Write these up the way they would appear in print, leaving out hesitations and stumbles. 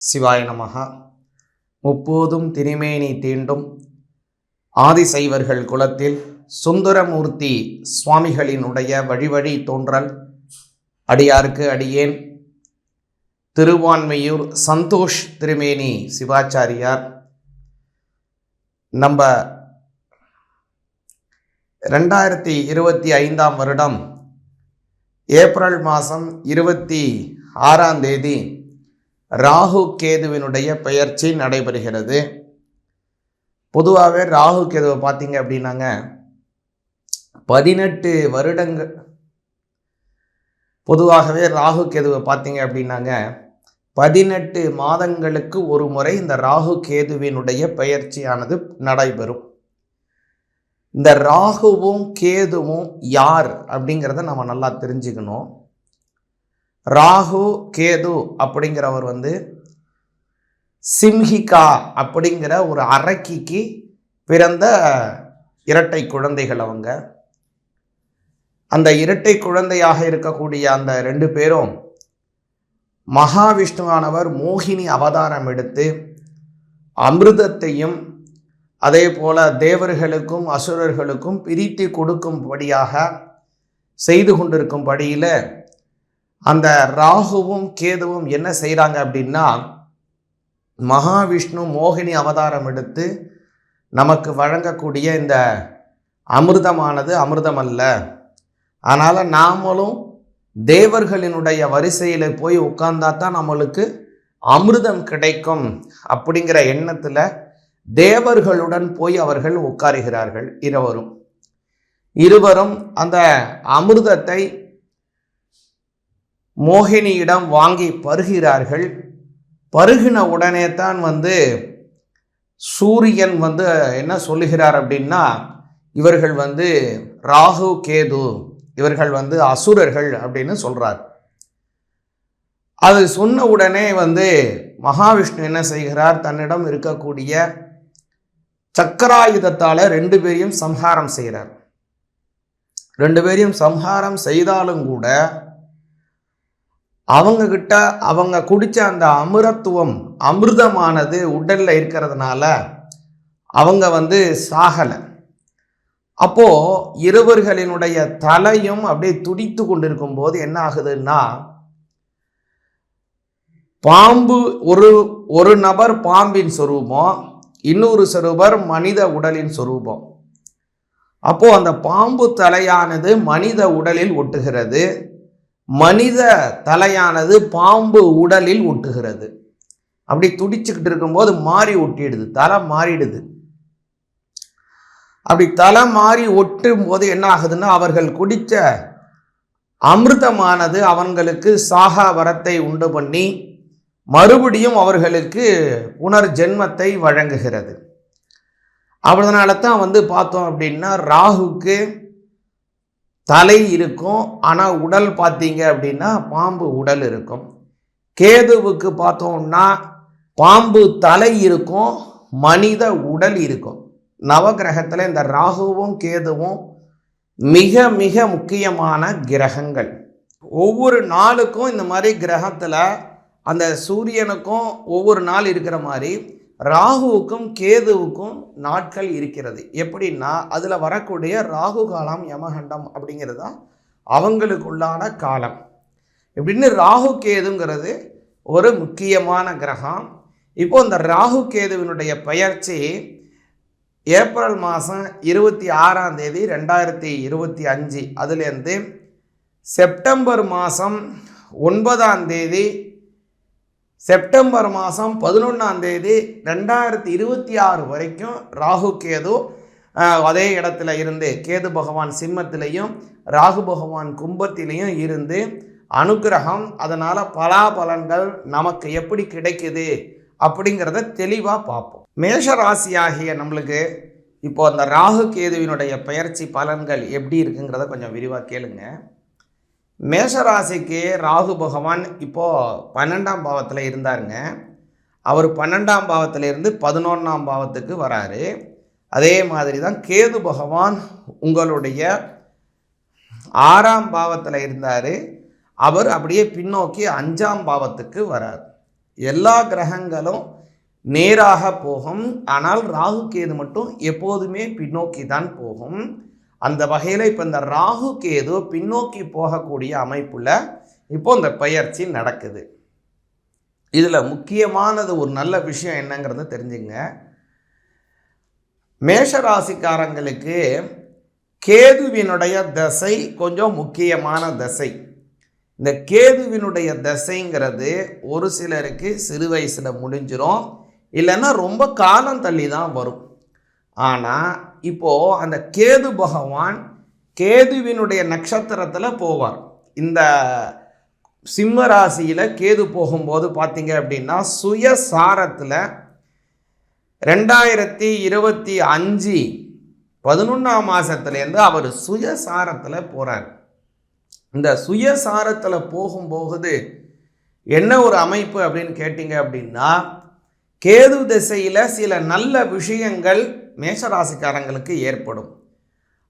சிவாய நமஹா. முப்போதும் திருமேனி தீண்டும் ஆதிசைவர்கள் குலத்தில் சுந்தரமூர்த்தி சுவாமிகளினுடைய வழிவழி தோன்றல் அடியாருக்கு அடியேன் திருவான்மையூர் சந்தோஷ் திருமேனி சிவாச்சாரியார் நம்ம 2025 வருடம் ஏப்ரல் மாதம் 26ஆம் தேதி ராகு கேதுவினுடைய பெயர்ச்சி நடைபெறுகிறது. பொதுவாகவே ராகு கேதுவை பார்த்தீங்க அப்படின்னாங்க 18 வருடங்கள் பொதுவாகவே ராகு கேதுவை பார்த்தீங்க அப்படின்னாங்க 18 மாதங்களுக்கு ஒரு முறை இந்த ராகு கேதுவினுடைய பெயர்ச்சியானது நடைபெறும். இந்த ராகுவும் கேதுவும் யார் அப்படிங்கிறத நம்ம நல்லா தெரிஞ்சுக்கணும். ராகு கேது அப்படிங்கிறவர் சிம்ஹிகா அப்படிங்கிற ஒரு அரக்கிக்கு பிறந்த இரட்டை குழந்தைகள். அந்த இரட்டை குழந்தையாக இருக்கக்கூடிய அந்த 2 பேரும் மகாவிஷ்ணுவானவர் மோகினி அவதாரம் எடுத்து அமிர்தத்தையும் அதே போல தேவர்களுக்கும் அசுரர்களுக்கும் பிரித்து கொடுக்கும்படியாக செய்து கொண்டிருக்கும்படியில் அந்த ராகுவும் கேதுவும் என்ன செய்கிறாங்க அப்படின்னா, மகாவிஷ்ணு மோகினி அவதாரம் எடுத்து நமக்கு வழங்கக்கூடிய இந்த அமிர்தமானது அமிர்தம் அல்ல, அதனால் நாமளும் தேவர்களினுடைய வரிசையில் போய் உட்கார்ந்தா தான் நம்மளுக்கு அமிர்தம் கிடைக்கும் அப்படிங்கிற எண்ணத்தில் தேவர்களுடன் போய் அவர்கள் உட்காருகிறார்கள். இருவரும் அந்த அமிர்தத்தை மோகினியிடம் வாங்கி பருகிறார்கள். பருகின உடனே தான் சூரியன் என்ன சொல்லுகிறார் அப்படின்னா, இவர்கள் ராகு கேது, இவர்கள் அசுரர்கள் அப்படின்னு சொல்றார். அது சொன்ன உடனே மகாவிஷ்ணு என்ன செய்கிறார், தன்னிடம் இருக்கக்கூடிய சக்கராயுதத்தால 2 பேரையும் சம்ஹாரம் செய்கிறார். 2 பேரையும் சம்ஹாரம் செய்தாலும் கூட அவங்க கிட்ட அவங்க குடிச்ச அந்த அமிர்தமானது உடல்ல இருக்கிறதுனால அவங்க சாகலை. அப்போ இருவர்களினுடைய தலையும் அப்படியே துடித்து கொண்டிருக்கும் போது என்ன ஆகுதுன்னா, பாம்பு ஒரு நபர் பாம்பின் சொரூபம், இன்னொரு சொரூபர் மனித உடலின் சொரூபம். அப்போ அந்த பாம்பு தலையானது மனித உடலில் ஒட்டுகிறது, மனித தலையானது பாம்பு உடலில் ஒட்டுகிறது. அப்படி துடிச்சுக்கிட்டு இருக்கும்போது மாறி ஒட்டிடுது, தலை மாறிடுது. அப்படி தலை மாறி ஒட்டும் போது என்ன ஆகுதுன்னா, அவர்கள் குடித்த அமிர்தமானது அவங்களுக்கு சாகா வரத்தை உண்டு பண்ணி மறுபடியும் அவர்களுக்கு புனர்ஜென்மத்தை வழங்குகிறது. அதனால தான் பார்த்தோம் அப்படின்னா, ராகுக்கு தலை இருக்கும், ஆனால் உடல் பார்த்தீங்க அப்படின்னா பாம்பு உடல் இருக்கும். கேதுவுக்கு பார்த்தோம்னா பாம்பு தலை இருக்கும், மனித உடல் இருக்கும். நவகிரகத்தில் இந்த ராகுவும் கேதுவும் மிக மிக முக்கியமான கிரகங்கள். ஒவ்வொரு நாளுக்கும் இந்த மாதிரி கிரகத்தில் அந்த சூரியனுக்கும் ஒவ்வொரு நாள் இருக்கிற மாதிரி ராகுவுக்கும் கேதுவுக்கும் நாட்கள் இருக்கிறது. எப்படின்னா, அதில் வரக்கூடிய ராகு காலம் யமகண்டம் அப்படிங்கிறது தான் அவங்களுக்குள்ளான காலம். எப்படின்னு ராகு கேதுங்கிறது ஒரு முக்கியமான கிரகம். இப்போ இந்த ராகு கேதுவினுடைய பெயர்ச்சி ஏப்ரல் மாதம் 26ஆம் தேதி 2025, அதுலேருந்து செப்டம்பர் மாதம் 9ஆம் தேதி, செப்டம்பர் மாதம் 11ஆம் தேதி 2026 வரைக்கும் ராகு கேது அதே இடத்துல இருந்து, கேது பகவான் சிம்மத்திலையும் ராகு பகவான் கும்பத்திலையும் இருந்து அனுக்கிரகம், அதனால் பலாபலன்கள் நமக்கு எப்படி கிடைக்குது அப்படிங்கிறத தெளிவாக பார்ப்போம். மேஷராசியாகிய நம்மளுக்கு இப்போ அந்த ராகு கேதுவினுடைய பெயர்ச்சி பலன்கள் எப்படி இருக்குங்கிறத கொஞ்சம் விரிவாக கேளுங்க. மேஷராசிக்கு ராகு பகவான் இப்போது 12ஆம் பாவத்தில் இருந்தாருங்க. அவர் 12ஆம் பாவத்திலிருந்து 11ஆம் பாவத்துக்கு வராரு. அதே மாதிரி தான் கேது பகவான் உங்களுடைய 6ஆம் பாவத்தில் இருந்தார். அவர் அப்படியே பின்னோக்கி 5ஆம் பாவத்துக்கு வரார். எல்லா கிரகங்களும் நேராக போகும், ஆனால் ராகு கேது மட்டும் எப்போதுமே பின்னோக்கி தான் போகும். அந்த வகையில் இப்போ இந்த ராகு கேது பின்னோக்கி போகக்கூடிய அமைப்பில் இப்போ இந்த பெயர்ச்சி நடக்குது. இதில் முக்கியமானது ஒரு நல்ல விஷயம் என்னங்கிறத தெரிஞ்சுங்க. மேஷராசிக்காரங்களுக்கு கேதுவினுடைய தசை கொஞ்சம் முக்கியமான தசை. இந்த கேதுவினுடைய தசைங்கிறது ஒரு சிலருக்கு சிறு வயசில் முடிஞ்சிடும், இல்லைன்னா ரொம்ப காலம் தள்ளி தான் வரும். ஆனால் இப்போது அந்த கேது பகவான் கேதுவினுடைய நட்சத்திரத்தில் போவார். இந்த சிம்ம ராசியில் கேது போகும்போது பார்த்தீங்க அப்படின்னா சுயசாரத்தில் 2025 11ஆம் மாதத்துலேருந்து அவர் சுயசாரத்தில் போகிறார். இந்த சுயசாரத்தில் போகும்போது என்ன ஒரு அமைப்பு அப்படின்னு கேட்டிங்க அப்படின்னா, கேது திசையில் சில நல்ல விஷயங்கள் மேஷராசிக்காரங்களுக்கு ஏற்படும்.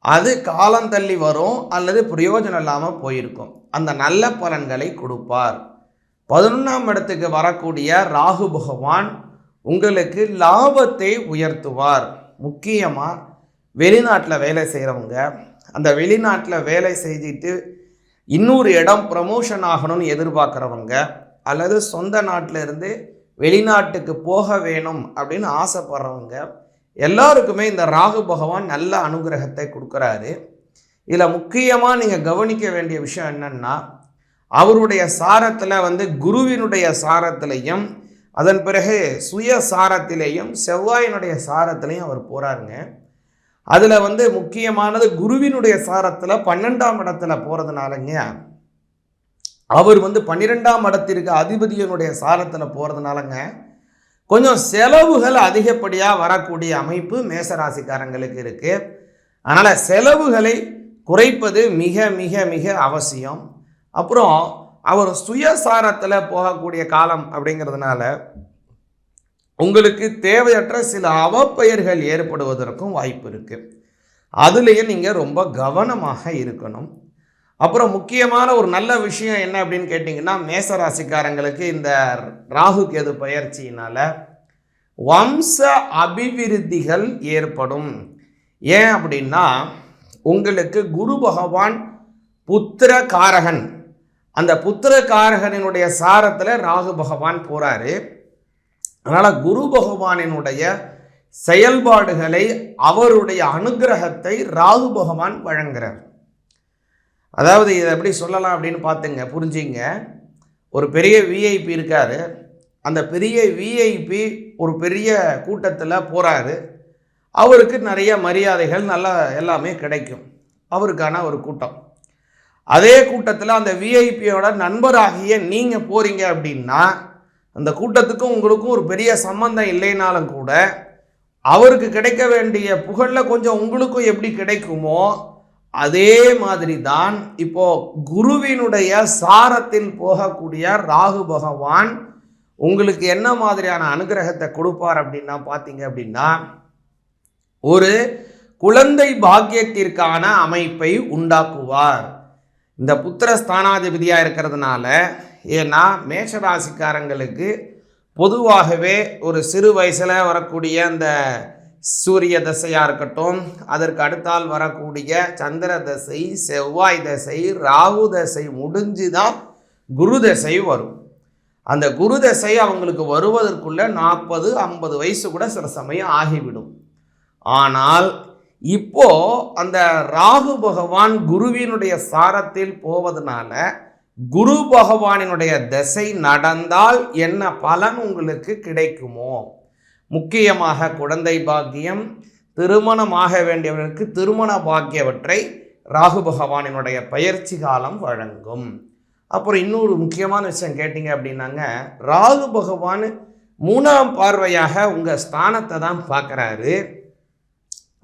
அது காலம் தள்ளி வரும் அல்லது பிரயோஜனம் இல்லாமல் போயிருக்கும். அந்த நல்ல பலன்களை கொடுப்பார். 11ஆம் இடத்துக்கு வரக்கூடிய ராகு பகவான் உங்களுக்கு லாபத்தை உயர்த்துவார். முக்கியமாக வெளிநாட்டில் வேலை செய்கிறவங்க, அந்த வெளிநாட்டில் வேலை செஞ்சுட்டு இன்னொரு இடம் ப்ரமோஷன் ஆகணும்னு எதிர்பார்க்குறவங்க, அல்லது சொந்த நாட்டில் இருந்து வெளிநாட்டுக்கு போக வேணும் அப்படின்னு ஆசைப்படுறவங்க எல்லாருக்குமே இந்த ராகு பகவான் நல்ல அனுகிரகத்தை கொடுக்குறாரு. இதில் முக்கியமாக நீங்கள் கவனிக்க வேண்டிய விஷயம் என்னென்னா, அவருடைய சாரத்தில் குருவினுடைய சாரத்திலையும் அதன் பிறகு சுயசாரத்திலேயும் செவ்வாயினுடைய சாரத்திலையும் அவர் போகிறாருங்க. அதில் முக்கியமானது குருவினுடைய சாரத்தில் 12ஆம் இடத்துல போகிறதுனாலங்க, அவர் 12ஆம் இடத்திற்கு அதிபதியினுடைய சாரத்தில் போகிறதுனாலங்க கொஞ்சம் செலவுகள் அதிகப்படியாக வரக்கூடிய அமைப்பு மேசராசிக்காரங்களுக்கு இருக்குது. அதனால் செலவுகளை குறைப்பது மிக மிக மிக அவசியம். அப்புறம் அவர் சுயசாரத்தில் போகக்கூடிய காலம் அப்படிங்கிறதுனால உங்களுக்கு தேவையற்ற சில அவப்பெயர்கள் ஏற்படுவதற்கும் வாய்ப்பு இருக்குது. அதுலேயே நீங்கள் ரொம்ப கவனமாக இருக்கணும். அப்புறம் முக்கியமான ஒரு நல்ல விஷயம் என்ன அப்படின்னு கேட்டிங்கன்னா, மேசராசிக்காரங்களுக்கு இந்த ராகு கேது பயிற்சியினால் வம்ச அபிவிருத்திகள் ஏற்படும். ஏன் அப்படின்னா, உங்களுக்கு குரு பகவான் புத்திர காரகன், அந்த புத்திர காரகனினுடைய சாரத்தில் ராகு பகவான் போகிறாரு. அதனால் குரு பகவானினுடைய செயல்பாடுகளை, அவருடைய அனுகிரகத்தை ராகு பகவான் வழங்குறார். அதாவது இதை எப்படி சொல்லலாம் அப்படின்னு பார்த்துங்க, புரிஞ்சிங்க. ஒரு பெரிய விஐபி இருக்கார். அந்த பெரிய விஐபி ஒரு பெரிய கூட்டத்தில் போகிறாரு. அவருக்கு நிறைய மரியாதைகள் நல்லா எல்லாமே கிடைக்கும், அவருக்கான ஒரு கூட்டம். அதே கூட்டத்தில் அந்த விஐபியோட நண்பராகிய நீங்கள் போகிறீங்க அப்படின்னா, அந்த கூட்டத்துக்கும் உங்களுக்கும் ஒரு பெரிய சம்பந்தம் இல்லைனாலும் கூட அவருக்கு கிடைக்க வேண்டிய புகழில் கொஞ்சம் உங்களுக்கும் எப்படி கிடைக்குமோ அதே மாதிரி தான் இப்போ குருவினுடைய சாரத்தில் போகக்கூடிய ராகு பகவான் உங்களுக்கு என்ன மாதிரியான அனுகிரகத்தை கொடுப்பார் அப்படின்னா பார்த்தீங்க அப்படின்னா, ஒரு குழந்தை பாக்கியத்திற்கான அமைப்பை உண்டாக்குவார். இந்த புத்திர ஸ்தானாதிபதியாக இருக்கிறதுனால, ஏன்னா மேஷராசிக்காரங்களுக்கு பொதுவாகவே ஒரு சிறு வயசில் வரக்கூடிய அந்த சூரிய தசையாக இருக்கட்டும், அதற்கு அடுத்தால் வரக்கூடிய சந்திர தசை, செவ்வாய் தசை, ராகு தசை முடிஞ்சு தான் குரு தசை வரும். அந்த குரு தசை அவங்களுக்கு வருவதற்குள்ள 40-50 வயசு கூட சில சமயம் ஆகிவிடும். ஆனால் இப்போ அந்த ராகு பகவான் குருவினுடைய சாரத்தில் போவதனால குரு பகவானினுடைய தசை நடந்தால் என்ன பலன் உங்களுக்கு கிடைக்குமோ, முக்கியமாக குழந்தை பாக்கியம், திருமணமாக வேண்டியவர்களுக்கு திருமண பாக்கியவற்றை ராகு பகவானினுடைய பயிற்சி காலம் வழங்கும். அப்புறம் இன்னொரு முக்கியமான விஷயம் கேட்டிங்க அப்படின்னாங்க, ராகு பகவான் 3ஆம் பார்வையாக உங்கள் ஸ்தானத்தை தான் பார்க்குறாரு.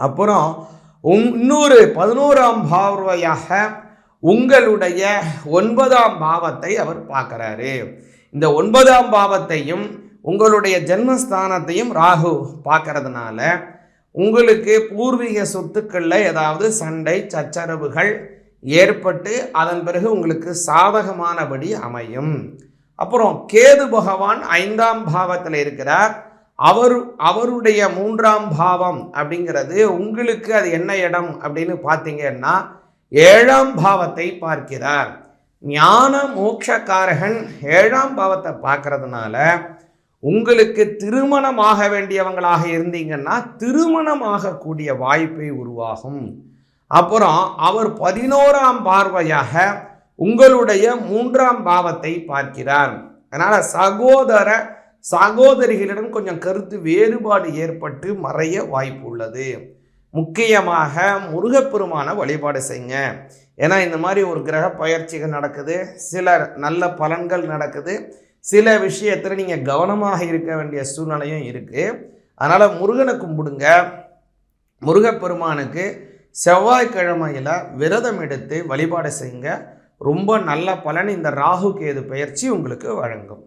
அப்புறம் இன்னொரு 11ஆம் பார்வையாக உங்களுடைய 9ஆம் பாவத்தை அவர் பார்க்குறாரு. இந்த 9ஆம் பாவத்தையும் உங்களுடைய ஜென்மஸ்தானத்தையும் ராகு பார்க்கறதுனால உங்களுக்கு பூர்வீக சொத்துக்களில் ஏதாவது சண்டை சச்சரவுகள் ஏற்பட்டு அதன் பிறகு உங்களுக்கு சாதகமானபடி அமையும். அப்புறம் கேது பகவான் 5ஆம் பாவத்தில் இருக்கிறார். அவருடைய 3ஆம் பாவம் அப்படிங்கிறது உங்களுக்கு அது என்ன இடம் அப்படின்னு பார்த்தீங்கன்னா 7ஆம் பாவத்தை பார்க்கிறார். ஞான மோட்சக்காரகன் 7ஆம் பாவத்தை பார்க்கறதுனால உங்களுக்கு திருமணமாக வேண்டியவங்களாக இருந்தீங்கன்னா திருமணமாகக்கூடிய வாய்ப்பை உருவாகும். அப்புறம் அவர் 11ஆம் பார்வையாக உங்களுடைய 3ஆம் பாவத்தை பார்க்கிறார். அதனால் சகோதரிகளிடம் கொஞ்சம் கருத்து வேறுபாடு ஏற்பட்டு மறைய வாய்ப்பு உள்ளது. முக்கியமாக முருகப்பெருமான வழிபாடு செய்யுங்க. ஏன்னா இந்த மாதிரி ஒரு கிரக பயிற்சிகள் நடக்குது, சில நல்ல பலன்கள் நடக்குது, சில விஷயத்தில் நீங்கள் கவனமாக இருக்க வேண்டிய சூழ்நிலையும் இருக்குது. அதனால் முருகனை கும்பிடுங்க. முருகப்பெருமானுக்கு செவ்வாய்க்கிழமையில் விரதம் எடுத்து வழிபாடு செய்யுங்க. ரொம்ப நல்ல பலன் இந்த ராகு கேது பயிற்சி உங்களுக்கு வழங்கும்.